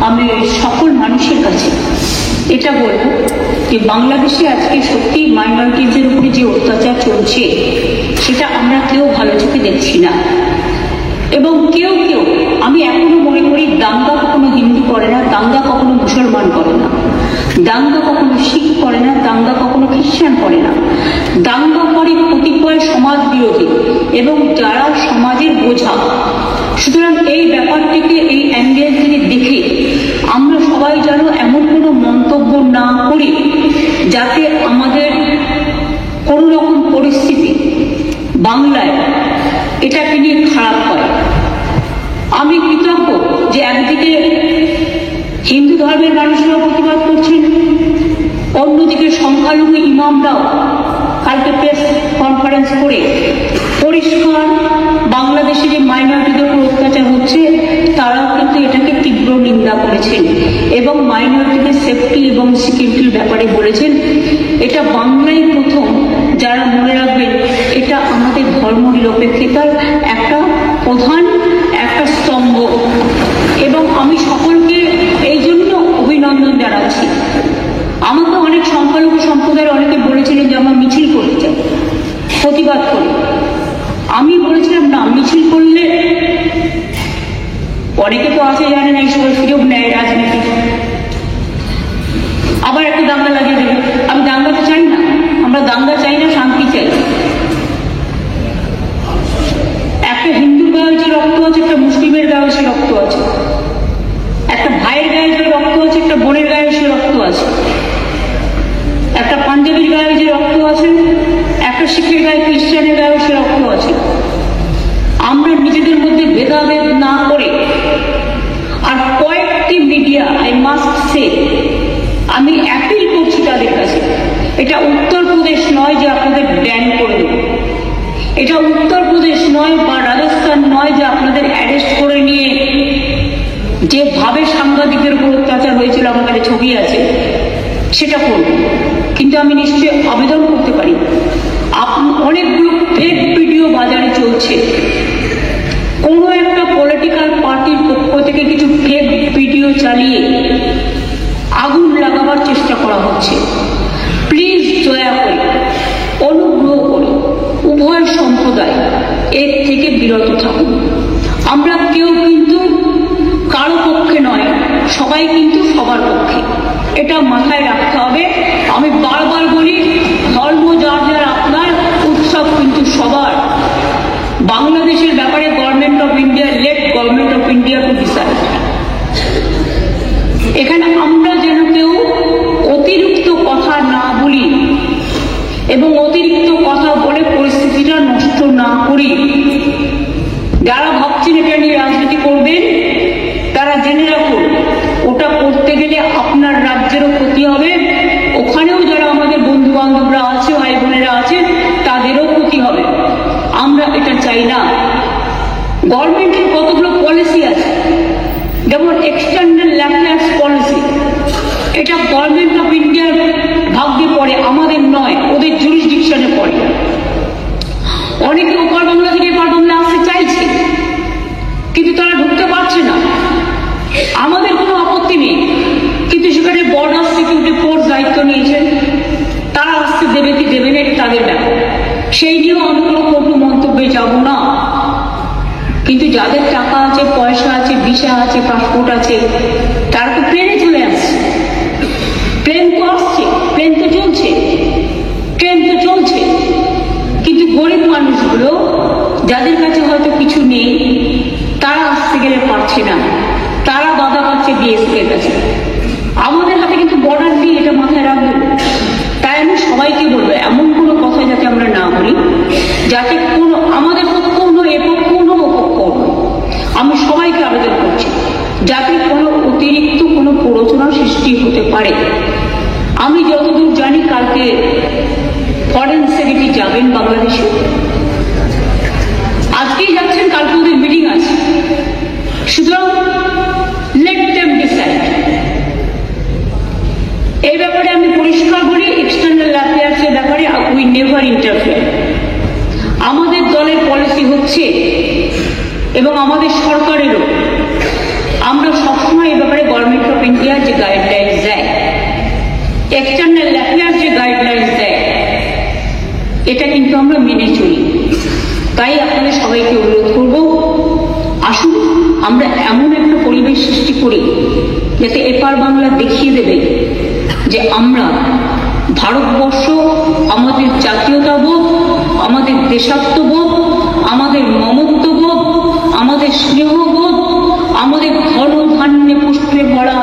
আমি সকল মানুষের কাছে এটা বলবো যে বাংলাদেশে আজকে সত্যি মাইনরিটিজের উপরে যে অত্যাচার চলছে সেটা আমরা কেউ ভালো চোখে দেখছি না। এবং কেউ কেউ, আমি এখনো মনে করি দাঙ্গা কখনো হিন্দু করে না, দাঙ্গা কখনো মুসলমান করে না, দাঙ্গা কখনো শিখ করে না, দাঙ্গা কখনো খ্রিস্টান করে না। দাঙ্গা করে কতিপয় সমাজ বিরোধী এবং যারা সমাজের বোঝা। সুতরাং এই ব্যাপারটিকে, এই অ্যাঙ্গেল থেকে দেখে আমরা সবাই যেন এমন কোনো মন্তব্য না করি যাতে আমাদের কোনো রকম পরিস্থিতি বাংলায় এটাকে নিয়ে খারাপ হয়। আমি কৃতজ্ঞ যে একদিকে হিন্দু ধর্মের মানুষরাও প্রতিবাদ করছেন, অন্যদিকে সংখ্যালঘু ইমামরাও কালকে প্রেস কনফারেন্স করে পরিষ্কার বাংলাদেশে যে মাইনরিটিদের উপর অত্যাচার হচ্ছে তারাও কিন্তু এটাকে তীব্র নিন্দা করেছেন এবং মাইনরিটিদের সেফটি এবং সিকিউরিটির ব্যাপারে বলেছেন। এটা বাংলায় প্রথম, যারা মনে রাখবেন এটা আমাদের ধর্মনিরপেক্ষতার একটা প্রধান একটা স্তম্ভ। এবং আমি সকলকে এই জন্য অভিনন্দন জানাচ্ছি। আমাকে অনেক সংখ্যালঘু সম্প্রদায়ের অনেকে বলেছিলেন যে আমরা মিছিল করতে চাই, প্রতিবাদ করি। আমি বলেছিলাম না, মিছিল করলে অনেকে তো আছে জানে না, ঈশ্বর সুযোগ নেয় রাজনীতি, আবার একটা দাঙ্গা লাগিয়ে দেবে। আমি দাঙ্গাটা চাই না, আমরা দাঙ্গা চাই না, শান্তি চাই। একটা হিন্দুর গায়ে যে রক্ত আছে, একটা মুসলিমের গায়ে সে রক্ত আছে, একটা ভাইয়ের গায়ে যে রক্ত আছে, একটা বোনের গায়ে সে রক্ত আছে, একটা পাঞ্জাবির গায়ে যে রক্ত আছে, একটা শিখের গায়ে, খ্রিস্টানের গায়ে সে রক্ত আছে। আমরা নিজেদের মধ্যে ভেদাভেদ না করে, আর কয়েকটি মিডিয়া, আই মাস্ট সে, আমি অ্যাপিল করছি তাদের কাছে, এটা উত্তরপ্রদেশ নয় যে আপনাদের ব্যান করে দেব, এটা উত্তরপ্রদেশ নয় বা রাজস্থান নয় যে আপনাদের অ্যারেস্ট করে নিয়ে যেভাবে সাংবাদিকের উপর অত্যাচার হয়েছিল আমাদের ছবি আছে সেটা করব। কিন্তু আমি নিশ্চয়ই আবেদন করতে পারি, অনেকগুলো ফেক ভিডিও বাজারে চলছে, কোনো একটা পলিটিক্যাল পার্টির পক্ষ থেকে কিছু ফেক ভিডিও চালিয়ে আগুন লাগাবার চেষ্টা করা হচ্ছে। প্লিজ দয়া করে, অনুগ্রহ করে উভয় সম্প্রদায় এর থেকে বিরত থাকুন। আমরা কেউ কিন্তু কারো পক্ষে নয়, সবাই কিন্তু সবার পক্ষে, এটা মাথায় রাখতে হবে। আমি বারবার বলি, ধর্ম যার যার আপনার, উৎসব কিন্তু সবার। বাংলাদেশের ব্যাপারে government of India, late government of India to decide. এখানে আমরা যেন কেউ অতিরিক্ত কথা না বলি এবং অতিরিক্ত কথা বলে পরিস্থিতিটা নষ্ট না করি। যারা ভাবছেন এটা নিয়ে রাজনীতি করবেন তারা জেনে রাখুন, ওটা করতে গেলে আপনার রাজ্যেরও ক্ষতি হবে, ওখানেও যারা আমাদের বন্ধু বান্ধবরা আছে, ভাই বোনেরা আছে, তাদেরও ক্ষতি হবে। আমরা এটা চাই না। গভর্নমেন্টের কতগুলো পলিসি আছে, যেমন এক্সটার্নাল ল্যান্ডস পলিসি, এটা গভর্নমেন্ট অফ ইন্ডিয়ার ভাগ্যে পড়ে, আমাদের নয়, ওদের জুরিসডিকশনে পড়ে। অনেকে ওপার বাংলা থেকে এপার বাংলা আসতে চাইছে কিন্তু তারা ঢুকতে পারছে না। আমাদের কোনো আপত্তি নেই, কিন্তু সেখানে বর্ডার সিকিউরিটি ফোর্স দায়িত্ব নিয়েছেন, তারা আসতে দেবে কি দেবে না এটা তাদের ব্যাপার, সেই নিয়েও আমি কোনো কটু মন্তব্যে যাব না। কিন্তু যাদের টাকা আছে, পয়সা আছে, ভিসা আছে, পাসপোর্ট আছে, তারা তো প্লেনে চলে আসছে। প্লেন তো আসছে, প্লেন তো চলছে, ট্রেন তো চলছে, কিন্তু গরিব মানুষগুলো যাদের কাছে হয়তো কিছু নেই তারা আসতে গেলে পারছে না, তারা বাধা পাচ্ছে বিএসএফ এর কাছে। আমাদের হাতে কিন্তু বর্ডার নেই, এটা মাথায় রাখবেন। তাই আমি সবাইকে বলবো, এমন কোনো কথা যাতে আমরা না বলি যাতে কোনো আমাদের পক্ষ নয়, এ পক্ষ নয়, ও পক্ষ নয়। আমি সবাইকে আবেদন করছি যাতে কোনো অতিরিক্ত কোনো প্ররোচনা সৃষ্টি হতে পারে। আমি যতদূর জানি কালকে ফরেন সেক্রেটারি যাবেন বাংলাদেশে, আজকেই যাচ্ছেন, কালকে ওদের মিটিং আছে। সুতরাং লেট দেম ডিসাইড। এই ব্যাপারে আমি পরিষ্কার বলি, এক্সটার্নাল অ্যাফেয়ার্সের ব্যাপারে উই নেভার ইন্টারফেয়ার। আমাদের দলের পলিসি হচ্ছে এবং আমাদের সরকারেরও, আমরা সবসময় এই ব্যাপারে গভর্নমেন্ট ইন্ডিয়া যে গাইডলাইন্স দেয়, এক্সটার্নাল অ্যাফেয়ার্স যে গাইডলাইন্স দেয়, এটা কিন্তু আমরা মেনে চলি। তাই আপনাদের সবাইকে অনুরোধ করব, আসুন আমরা এমন একটা পরিবেশ সৃষ্টি করি যাতে এপার বাংলা দেখিয়ে দেবে যে আমরা ভারতবর্ষ, আমাদের জাতীয়তাবোধ, আমাদের দেশাত্মবোধ, আমাদের মমত্ববোধ, আমাদের স্নেহবোধ, আমাদের ধন ধান্যে পুষ্পে ভরা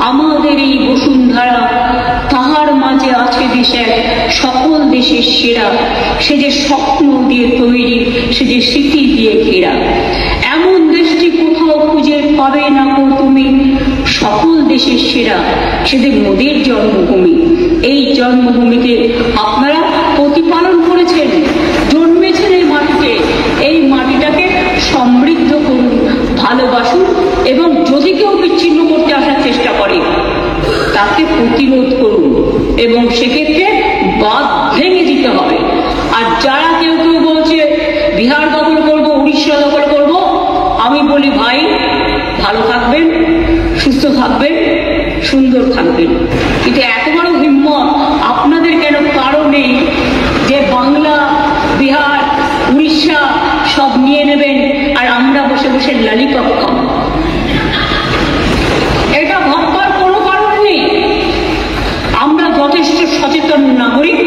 আমাদের এই বসুন্ধরা, তাহার মাঝে আছে দেশের সকল দেশের সেরা, সে যে স্বপ্ন দিয়ে তৈরি, সে যে স্মৃতি দিয়ে ঘেরা। এমন দেশটি কোথাও খুঁজে পাবে না কো তুমি, সকল দেশের সেরা, সেদের মোদের জন্মভূমি। এই জন্মভূমিকে আপনারা প্রতিপালন করেছেন, জন্মেছেন এই মাটিতে। এই মাটিটাকে সমৃদ্ধ করুন, ভালোবাসুন, এবং যদি কেউ বিচ্ছিন্ন করতে আসার চেষ্টা করে তাকে প্রতিরোধ করুন, এবং সেক্ষেত্রে বাঁধ ভেঙে দিতে হবে। আর যারা কেউ কেউ বলছে বিহার দখল করবো, উড়িষ্যা দখল করবো, আমি বলি ভাই ভালো থাকবেন, সুস্থ থাকবেন, সুন্দর থাকবেন, কিন্তু এত বড় হিম্মত আপনাদের কেন? কারণে যে বাংলা, বিহার, উড়িষ্যা সব নিয়ে নেবেন আর আমরা বসে বসে লালিপপ খাবো, এটা ভাববার কোনো কারণ নেই। আমরা যথেষ্ট সচেতন নাগরিক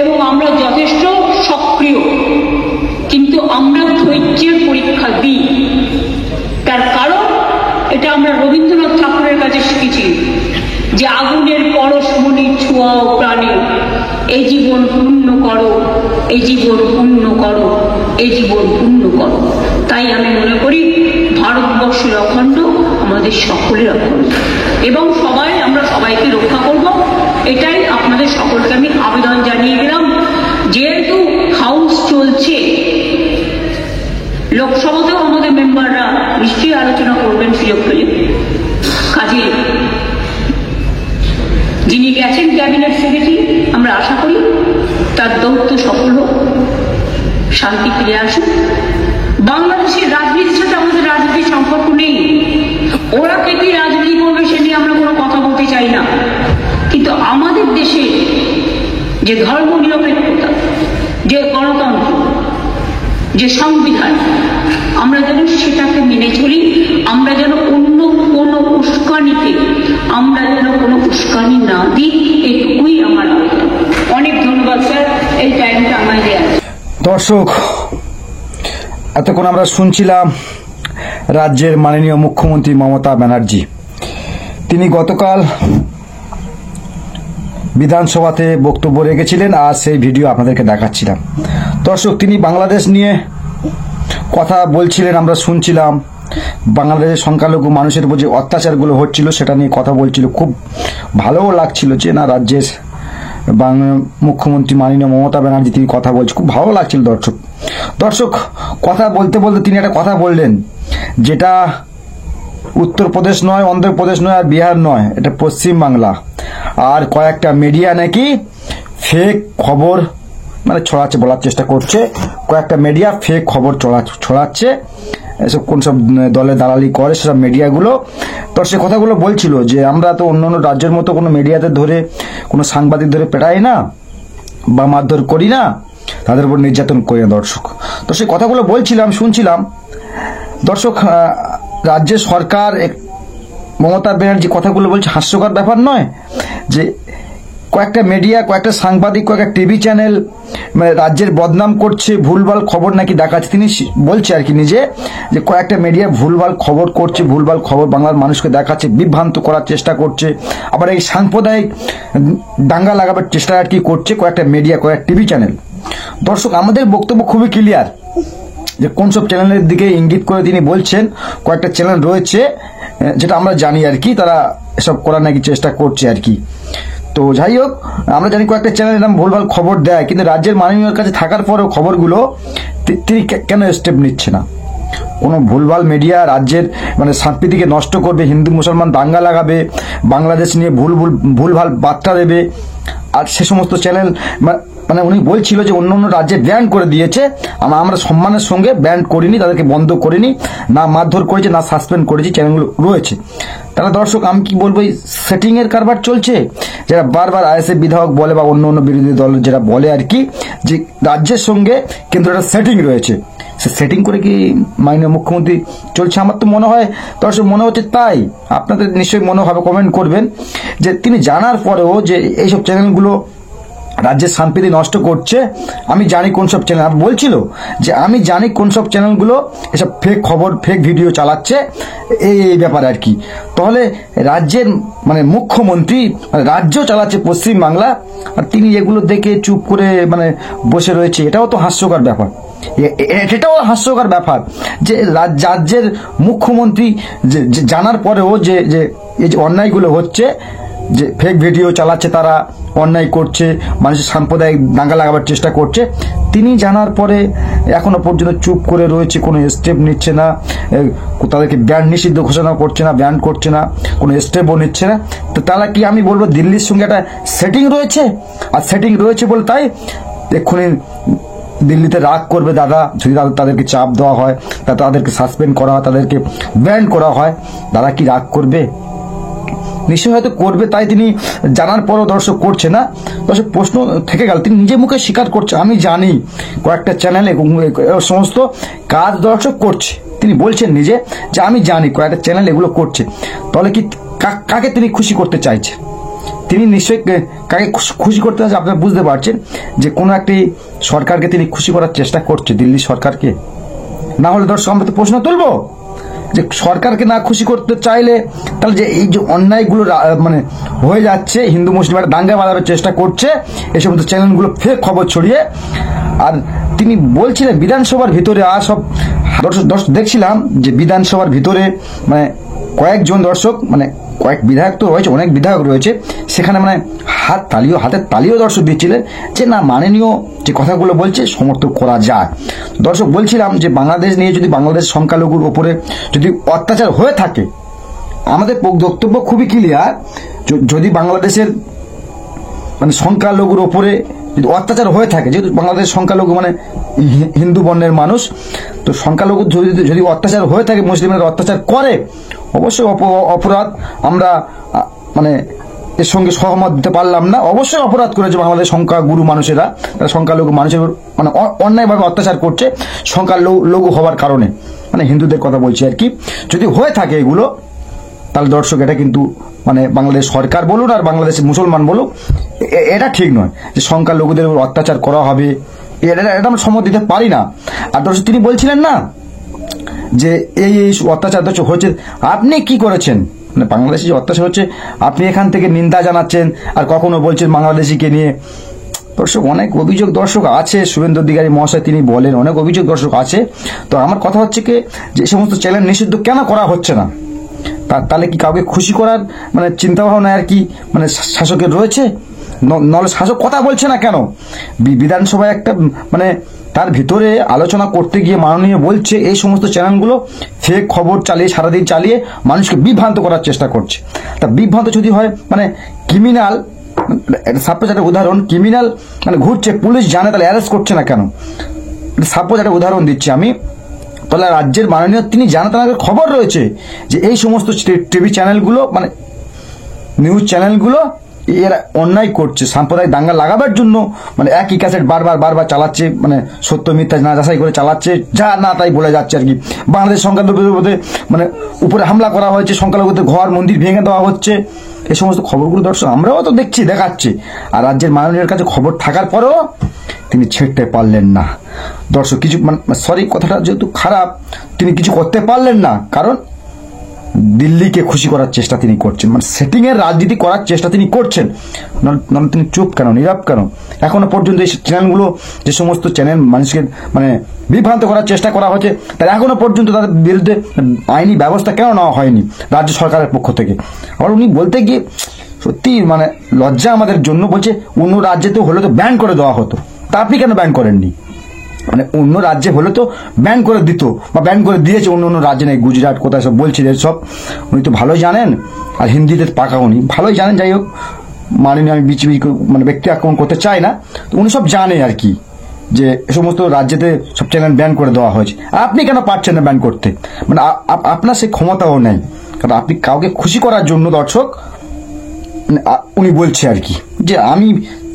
এবং আমরা যথেষ্ট সক্রিয়, কিন্তু আমরা ধৈর্যের পরীক্ষা দিই। তার কারণ এটা আমরা রবীন্দ্রনাথ ঠাকুরের কাছে শিখেছি যে আগুনের পরশমণি ছোঁয়াও প্রাণে, এই জীবন পূর্ণ করো, এই জীবন পূর্ণ করো, এই জীবন পূর্ণ করো। তাই আমি মনে করি ভারতবর্ষের অখণ্ড আমাদের সকলের অখণ্ড, এবং আমরা সবাইকে রক্ষা করব। এটাই আপনাদের সকলকে আমি আবেদন জানিয়ে গেলাম। যেহেতু হাউস চলছে, লোকসভাতেও আমাদের মেম্বাররা নিশ্চয়ই আলোচনা করবেন সুযোগ পেলে। কাজে যিনি গেছেন ক্যাবিনেট সেক্রেটারি, আমরা আশা করি তার দৌত্য সফল হোক, শান্তি ফিরে আসুক। বাংলাদেশের রাজনীতির সাথে আমাদের রাজনীতির সম্পর্ক নেই, ওরা কে কি রাজনীতি করবে সে নিয়ে আমরা কোনো কথা বলতে চাই না, কিন্তু আমাদের দেশে যে ধর্ম নিরপেক্ষতা, যে গণতন্ত্র, যে সংবিধান, আমরা যেন সেটাকে মেনে চলি। আমরা যেন অন্য কোনো উস্কানিতে আমরা যেন কোনো উস্কানি না দিই, এটুকুই আমার আবেদন। অনেক ধন্যবাদ স্যার, এই টাইমটা আমায় দেওয়া। দর্শক, এতক্ষণ আমরা শুনছিলাম রাজ্যের মাননীয় মুখ্যমন্ত্রী মমতা ব্যানার্জি। তিনি গতকাল বিধানসভাতে বক্তব্য রেখেছিলেন, আর সেই ভিডিও আপনাদেরকে দেখাচ্ছিলাম। দর্শক, তিনি বাংলাদেশ নিয়ে কথা বলছিলেন, আমরা শুনছিলাম। বাংলাদেশের সংখ্যালঘু মানুষের উপর যে অত্যাচারগুলো হচ্ছিল সেটা নিয়ে কথা বলছিল। খুব ভালোও লাগছিল যে না, রাজ্যের মুখ্যমন্ত্রী মাননীয় মমতা ব্যানার্জি তিনি কথা বলছে, খুব ভালো লাগছিল। দর্শক, কথা বলতে বলতে তিনি একটা কথা বললেন, যেটা উত্তরপ্রদেশ নয়, অন্ধ্রপ্রদেশ নয়, আর বিহার নয়, এটা পশ্চিমবাংলা। আর কয়েকটা মিডিয়া নাকি ফেক খবর ছড়াচ্ছে, বলার চেষ্টা করছে। কয়েকটা মিডিয়া ফেক খবর ছড়াচ্ছে, এসব কোন সব দলে দালালি করে সেসব মিডিয়াগুলো। তো সে কথাগুলো বলছিল যে আমরা তো অন্য অন্য রাজ্যের মতো কোনো মিডিয়াতে ধরে, কোনো সাংবাদিক ধরে পেটাই না বা মারধর করি না, তাদের উপর নির্যাতন করি না। দর্শক, তো সেই কথাগুলো বলছিলাম, শুনছিলাম। দর্শক, রাজ্যের সরকার মমতা ব্যানার্জি কথাগুলো বলছে, হাস্যকর ব্যাপার নয় যে কয়েকটা মিডিয়া, কয়েকটা সাংবাদিক, কয়েকটা টিভি চ্যানেল রাজ্যের বদনাম করছে, ভুলভাল খবর নাকি দেখাচ্ছে। তিনি বলছে আর কি নিজে যে কয়েকটা মিডিয়া ভুলভাল খবর করছে, ভুলভাল খবর বাংলার মানুষকে দেখাচ্ছে, বিভ্রান্ত করার চেষ্টা করছে, আবার এই সাম্প্রদায়িক দাঙ্গা লাগাবার চেষ্টা আর কি করছে কয়েকটা মিডিয়া, কয়েকটা টিভি চ্যানেল। দর্শক, আমাদের বক্তব্য খুবই ক্লিয়ার যে কোন সব চ্যানেলের দিকে ইঙ্গিত করে তিনি বলছেন। কয়েকটা চ্যানেল রয়েছে যেটা আমরা জানি আর কি, তারা এসব করার নাকি চেষ্টা করছে আর কি। তো যাই হোক, আমরা জানি কয়েকটা চ্যানেল এরকম ভুলভাল খবর দেয়, কিন্তু রাজ্যের মাননীয়ের কাছে থাকার পরেও খবরগুলো তিনি কেন স্টেপ নিচ্ছে না? কোনো ভুলভাল মিডিয়া রাজ্যের সম্প্রীতিকে নষ্ট করবে, হিন্দু মুসলমান দাঙ্গা লাগাবে, বাংলাদেশ নিয়ে ভুলভাল বার্তা দেবে, আর সে সমস্ত চ্যানেল মানে উনি বলছিল যে অন্য অন্য রাজ্যে ব্যান করে দিয়েছে, আমরা সম্মানের সঙ্গে ব্যান করিনি, তাদেরকে বন্ধ করিনি, না মারধর করেছে, না সাসপেন্ড করেছি, চ্যানেলগুলো রয়েছে। তাহলে দর্শক আমি কি বলবো, এই সেটিং এর কারবার চলছে, যারা বারবার আইএসএফ বিধায়ক বলে বা অন্য অন্য বিরোধী দল যারা বলে আর কি, যে রাজ্যের সঙ্গে কিন্তু একটা সেটিং রয়েছে, সে সেটিং করে কি মাননীয় মুখ্যমন্ত্রী চলছে? আমার তো মনে হয় দর্শক, মনে হচ্ছে তাই। আপনাদের নিশ্চয়ই মনে হবে, কমেন্ট করবেন যে তিনি জানার পরেও যে এইসব চ্যানেলগুলো রাজ্যের সম্প্রীতি নষ্ট করছে। আমি জানি কোন সব চ্যানেল, বলছিল যে আমি জানি কোন সব চ্যানেলগুলো এসব ফেক খবর, ফেক ভিডিও চালাচ্ছে, এই ব্যাপারে আর কি। তাহলে রাজ্যের মানে মুখ্যমন্ত্রী রাজ্য চালাচ্ছে পশ্চিমবাংলা, আর তিনি এগুলো দেখে চুপ করে মানে বসে রয়েছে, এটাও তো হাস্যকর ব্যাপার। এটাও হাস্যকর ব্যাপার যে রাজ্যের মুখ্যমন্ত্রী জানার পরেও যে এই যে অন্যায়গুলো হচ্ছে, যে ফেক ভিডিও চালাচ্ছে, তারা অন্যায় করছে, মানুষের সাম্প্রদায়িক দাঙ্গা লাগাবার চেষ্টা করছে, তিনি জানার পরে এখনো পর্যন্ত চুপ করে রয়েছে, কোনো স্টেপ নিচ্ছে না, তাদেরকে ব্যান নিষিদ্ধ ঘোষণা করছে না, ব্যান করছে না, কোনো স্টেপও নিচ্ছে না। তো তারা কি, আমি বলবো দিল্লির সঙ্গে একটা সেটিং রয়েছে, আর সেটিং রয়েছে বলে তাই এক্ষুনি দিল্লিতে রাগ করবে দাদা যদি তাদেরকে চাপ দেওয়া হয়, তাদেরকে সাসপেন্ড করা হয়, তাদেরকে ব্যান করা হয়, দাদা কি রাগ করবে? নিশ্চয়ই হয়তো করবে, তাই তিনি জানার পরও দর্শক করছে না। দর্শক প্রশ্ন থেকে গেল, তিনি নিজে মুখে স্বীকার করছে, আমি জানি কয়েকটা চ্যানেলে সমস্ত কাজ দর্শক করছে, তিনি বলছেন নিজে যে আমি জানি কয়েকটা চ্যানেল এগুলো করছে। তাহলে কি কাকে তিনি খুশি করতে চাইছে? তিনি নিশ্চয়ই কাকে খুশি করতে চাইছে, আপনারা বুঝতে পারছেন যে কোনো একটি সরকারকে তিনি খুশি করার চেষ্টা করছে, দিল্লি সরকারকে। না হলে দর্শক আমরা তো প্রশ্ন তুলবো যে সরকারকে না খুশি করতে চাইলে তাহলে যে এই যে অন্যায়গুলো মানে হয়ে যাচ্ছে, হিন্দু মুসলিম একটা দাঙ্গা বাঁধাবার চেষ্টা করছে এই সমস্ত চ্যানেলগুলো ফেক খবর ছড়িয়ে। আর তিনি বলছিলেন বিধানসভার ভিতরে আর সব দর্শক দেখছিলাম যে বিধানসভার ভিতরে মানে কয়েকজন দর্শক, মানে কয়েক বিধায়ক তো রয়েছে, অনেক বিধায়ক রয়েছে, সেখানে মানে হাতের তালিও দর্শক দিচ্ছিলেন যে না, মাননীয় যে কথাগুলো বলছে সমর্থন করা যায়। দর্শক বলছিলাম যে বাংলাদেশ নিয়ে যদি বাংলাদেশ সংখ্যালঘুর ওপরে যদি অত্যাচার হয়ে থাকে, আমাদের বক্তব্য খুবই ক্লিয়ার, যদি বাংলাদেশের মানে সংখ্যালঘুর ওপরে যদি অত্যাচার হয়ে থাকে, যেহেতু বাংলাদেশ সংখ্যালঘু মানে হিন্দু বর্ণের মানুষ, তো সংখ্যালঘু যদি অত্যাচার হয়ে থাকে, মুসলিমরা অত্যাচার করে, অবশ্যই অপরাধ। আমরা মানে এর সঙ্গে সহমত দিতে পারলাম না, অবশ্যই অপরাধ করেছে বাংলাদেশ সংখ্যাগুরু মানুষেরা, তারা সংখ্যালঘু মানুষের মানে অন্যায়ভাবে অত্যাচার করছে সংখ্যালঘু হওয়ার কারণে, মানে হিন্দুদের কথা বলছি আর কি। যদি হয়ে থাকে এগুলো, তাহলে দর্শক এটা কিন্তু মানে বাংলাদেশ সরকার বলুন আর বাংলাদেশের মুসলমান বলুন, এটা ঠিক নয় যে সংখ্যালঘুদের উপর অত্যাচার করা হবে, এটা আমরা সম্মত দিতে পারি না। আর দর্শক তিনি বলছিলেন না যে এই অত্যাচার দর্শক হচ্ছে, আপনি কি করেছেন, মানে বাংলাদেশে যে অত্যাচার হচ্ছে আপনি এখান থেকে নিন্দা জানাচ্ছেন, আর কখনো বলছেন বাংলাদেশিকে নিয়ে। দর্শক অনেক অভিযোগ দর্শক আছে, শুভেন্দু অধিকারী মহাশয় তিনি বলেন অনেক অভিযোগ দর্শক আছে। তো আমার কথা হচ্ছে কি, যে সমস্ত চ্যানেল নিষিদ্ধ কেন করা হচ্ছে না? তাহলে কি কাউকে খুশি করার মানে চিন্তা ভাবনা আর কি মানে শাসকের রয়েছে? নলে শাসক কথা বলছে না কেন? বিধানসভায় একটা মানে তার ভিতরে আলোচনা করতে গিয়ে মাননীয় বলছে এই সমস্ত চ্যানেলগুলো ফেক খবর চালিয়ে সারাদিন চালিয়ে মানুষকে বিভ্রান্ত করার চেষ্টা করছে। তা বিভ্রান্ত যদি হয় মানে ক্রিমিনাল, সাপোজ একটা উদাহরণ, ক্রিমিনাল মানে ঘুরছে, পুলিশ জানে, তাহলে অ্যারেস্ট করছে না কেন? সাপোজ একটা উদাহরণ দিচ্ছি আমি, তাহলে রাজ্যের মাননীয় তিনি জানেন, তাদের খবর রয়েছে যে এই সমস্ত টিভি চ্যানেলগুলো মানে নিউজ চ্যানেলগুলো এরা অন্যায় করছে, সাম্প্রদায়িক দাঙ্গা লাগাবার জন্য মানে একই ক্যাসেট বারবার চালাচ্ছে, মানে সত্য মিথ্যা না যাচাই করে চালাচ্ছে, যা না তাই বলে যাচ্ছে আর কি। বাংলাদেশ সংখ্যালঘুদের মানে উপরে হামলা করা হয়েছে, সংখ্যালঘুদের ঘর মন্দির ভেঙে দেওয়া হচ্ছে, এই সমস্ত খবরগুলো দর্শক আমরাও তো দেখছি, দেখাচ্ছে। আর রাজ্যের মাননীয়ের কাছে খবর থাকার পরেও তিনি ছেড়তে পারলেন না দর্শক, কিছু সরি কথাটা যেহেতু খারাপ, তিনি কিছু করতে পারলেন না, কারণ দিল্লিকে খুশি করার চেষ্টা তিনি করছেন, মানে সেটিং এর রাজনীতি করার চেষ্টা তিনি করছেন। নন তিনি চুপ কেন, নীরব কেন? এখনো পর্যন্ত এই চ্যানেলগুলো, যে সমস্ত চ্যানেল মানুষকে মানে বিভ্রান্ত করার চেষ্টা করা হচ্ছে, তার এখনো পর্যন্ত তাদের বিরুদ্ধে আইনি ব্যবস্থা কেন নেওয়া হয়নি রাজ্য সরকারের পক্ষ থেকে? আবার উনি বলতে গিয়ে সত্যি মানে লজ্জা আমাদের জন্য, বলছে অন্য রাজ্যে তো হলে তো ব্যান করে দেওয়া হতো, তা আপনি কেন ব্যান করেননি? মানে অন্য রাজ্যে হলে তো ব্যান করে দিত বা ব্যান করে দিয়েছে, অন্য রাজ্যে নেই, গুজরাট কোথায় সব বলছিলেন সব, উনি তো ভালোই জানেন, আর হিন্দিতে পাকা উনি ভালোই জানেন। যাই হোক, মানিনি, আমি বিচিবি মানে ব্যক্তি আক্রমণ করতে চাই না, তো উনি সব জানে আর কি যে সমস্ত রাজ্যেতে সব চ্যানেল ব্যান করে দেওয়া হয়েছে। আপনি কেন পারছেন না ব্যান করতে? মানে আপনার সে ক্ষমতাও নেই, কারণ আপনি কাউকে খুশি করার জন্য দর্শক উনি বলছে আর কি যে আমি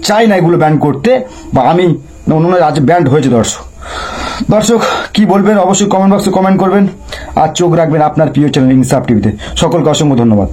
চাই না এগুলো ব্যান করতে, বা আমি অন্য রাজ্যে ব্যান্ড হয়েছে। দর্শক কি বলবেন অবশ্যই কমেন্ট বক্সে কমেন্ট করবেন, আর চোখ রাখবেন আপনার প্রিয় চ্যানেল ইনসাফ টিভিতে। সকলকে অসংখ্য ধন্যবাদ।